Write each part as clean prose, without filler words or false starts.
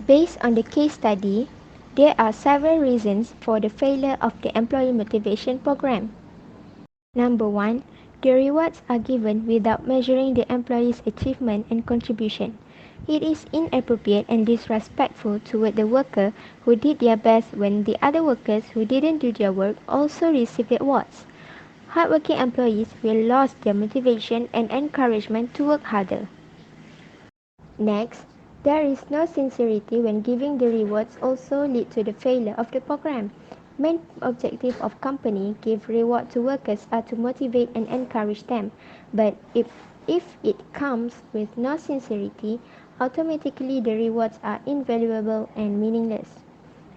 Based on the case study, there are several reasons for the failure of the employee motivation program. Number 1. The rewards are given without measuring the employee's achievement and contribution. It is inappropriate and disrespectful toward the worker who did their best when the other workers who didn't do their work also receive the awards. Hardworking employees will lose their motivation and encouragement to work harder. Next, there is no sincerity when giving the rewards also lead to the failure of the program. Main objective of company give reward to workers are to motivate and encourage them. But if it comes with no sincerity, automatically the rewards are invaluable and meaningless.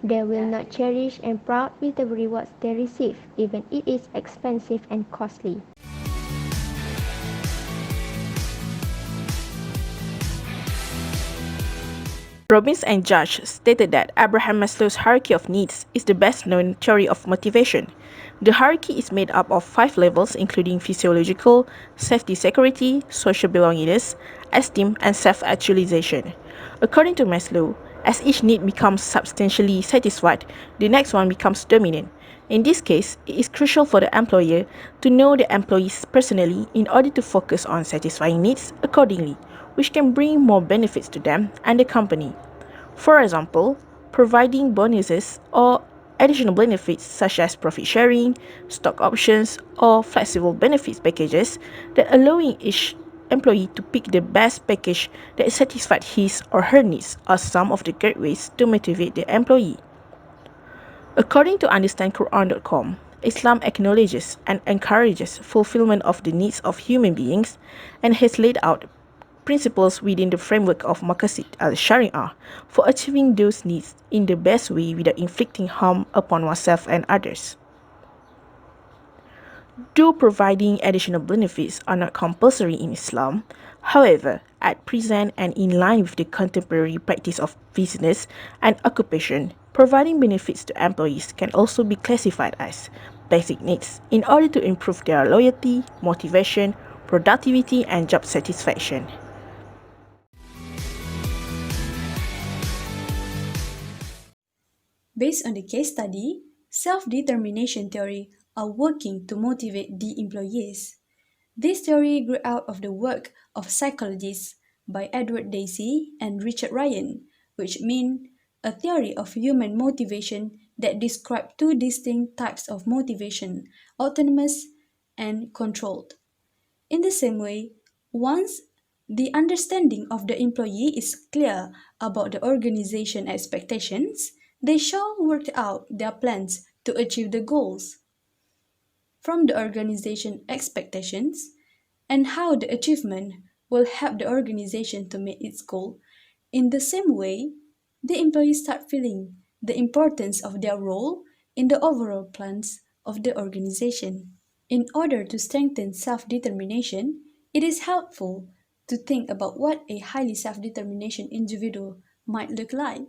They will not cherish and proud with the rewards they receive, even it is expensive and costly. Robbins and Judge stated that Abraham Maslow's hierarchy of needs is the best-known theory of motivation. The hierarchy is made up of 5 levels including physiological, safety security, social belongingness, esteem, and self-actualization. According to Maslow, as each need becomes substantially satisfied, the next one becomes dominant. In this case, it is crucial for the employer to know the employees personally in order to focus on satisfying needs accordingly, which can bring more benefits to them and the company. For example, providing bonuses or additional benefits such as profit sharing, stock options, or flexible benefits packages that allowing each employee to pick the best package that satisfies his or her needs are some of the great ways to motivate the employee. According to UnderstandQuran.com, Islam acknowledges and encourages fulfillment of the needs of human beings and has laid out principles within the framework of Maqasid al-Sharia for achieving those needs in the best way without inflicting harm upon oneself and others. Though providing additional benefits are not compulsory in Islam, however, at present and in line with the contemporary practice of business and occupation, providing benefits to employees can also be classified as basic needs in order to improve their loyalty, motivation, productivity, and job satisfaction. Based on the case study, self-determination theory are working to motivate the employees. This theory grew out of the work of psychologists by Edward Dacey and Richard Ryan, which mean a theory of human motivation that describe two distinct types of motivation, autonomous and controlled. In the same way, once the understanding of the employee is clear about the organization expectations, they shall work out their plans to achieve the goals from the organization expectations and how the achievement will help the organization to meet its goal. In the same way, the employees start feeling the importance of their role in the overall plans of the organization. In order to strengthen self-determination, it is helpful to think about what a highly self-determination individual might look like.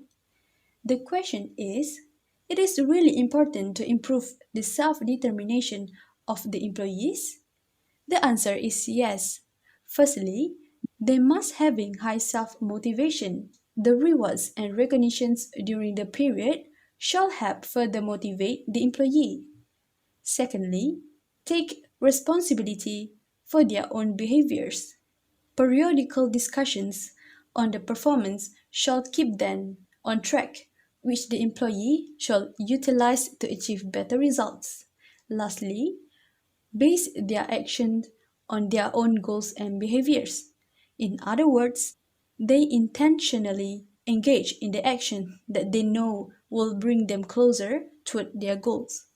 The question is, it is really important to improve the self-determination of the employees? The answer is yes. Firstly, they must having high self-motivation. The rewards and recognitions during the period shall help further motivate the employee. Secondly, take responsibility for their own behaviors. Periodical discussions on the performance shall keep them on track, which the employee shall utilize to achieve better results. Lastly, base their actions on their own goals and behaviors. In other words, they intentionally engage in the action that they know will bring them closer toward their goals.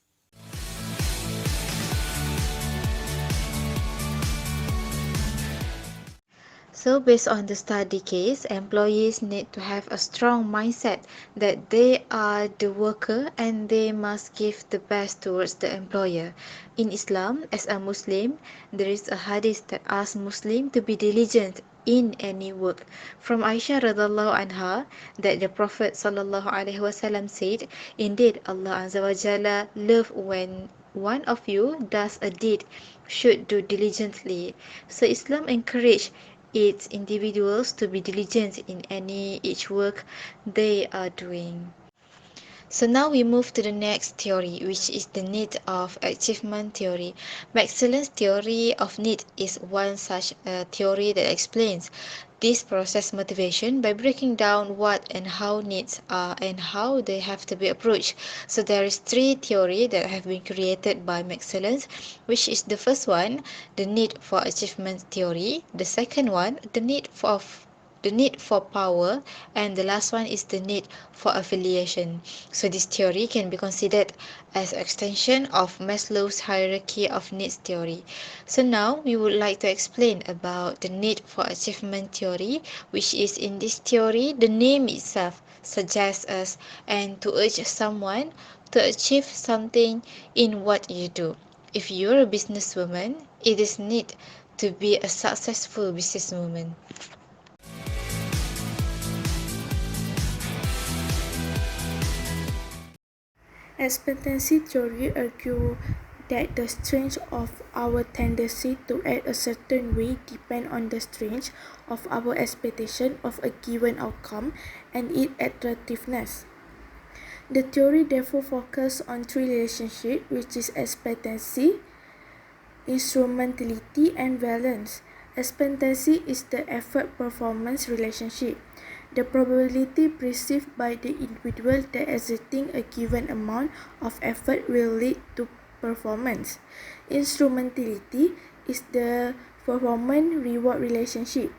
So, based on the study case, employees need to have a strong mindset that they are the worker and they must give the best towards the employer. In Islam, as a Muslim, there is a hadith that asks Muslim to be diligent in any work. From Aisha radhiallahu anha, that the Prophet sallallahu alaihi wasallam said, "Indeed, Allah Azza wa Jalla love when one of you does a deed should do diligently." So Islam encourage its individuals to be diligent in each work they are doing. So now we move to the next theory, which is the need of achievement theory. Maxwell's theory of need is one such theory that explains this process motivation by breaking down what and how needs are and how they have to be approached. So there is three theory that have been created by Maxwell, which is the first one, the need for achievement theory. The second one, the need for power, and the last one is the need for affiliation. So this theory can be considered as extension of Maslow's hierarchy of needs theory. So now we would like to explain about the need for achievement theory, which is in this theory the name itself suggests us and to urge someone to achieve something in what you do. If you're a businesswoman, it is need to be a successful businesswoman. Expectancy theory argues that the strength of our tendency to act a certain way depends on the strength of our expectation of a given outcome and its attractiveness. The theory therefore focuses on three relationships, which is expectancy, instrumentality, and valence. Expectancy is the effort-performance relationship. The probability perceived by the individual that exerting a given amount of effort will lead to performance. Instrumentality is the performance-reward relationship.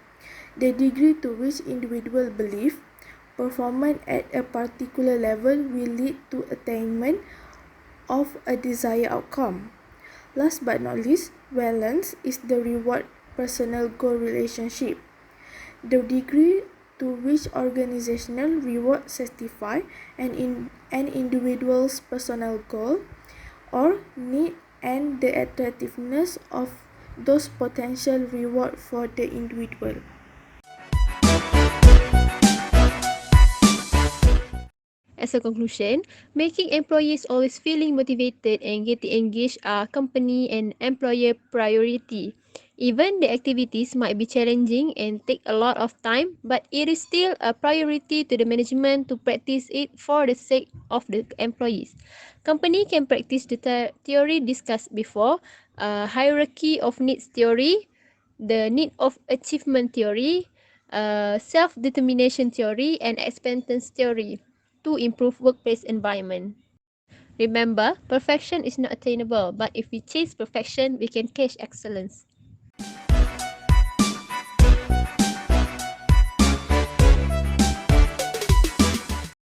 The degree to which individuals believe performance at a particular level will lead to attainment of a desired outcome. Last but not least, valence is the reward personal goal relationship. The degree to which organizational reward satisfy an individual's personal goal or need and the attractiveness of those potential reward for the individual. As a conclusion, making employees always feeling motivated and getting engaged are company and employer priority. Even the activities might be challenging and take a lot of time, but it is still a priority to the management to practice it for the sake of the employees. Company can practice the theory discussed before, hierarchy of needs theory, the need of achievement theory, self-determination theory, and expectance theory to improve workplace environment. Remember, perfection is not attainable, but if we chase perfection, we can catch excellence.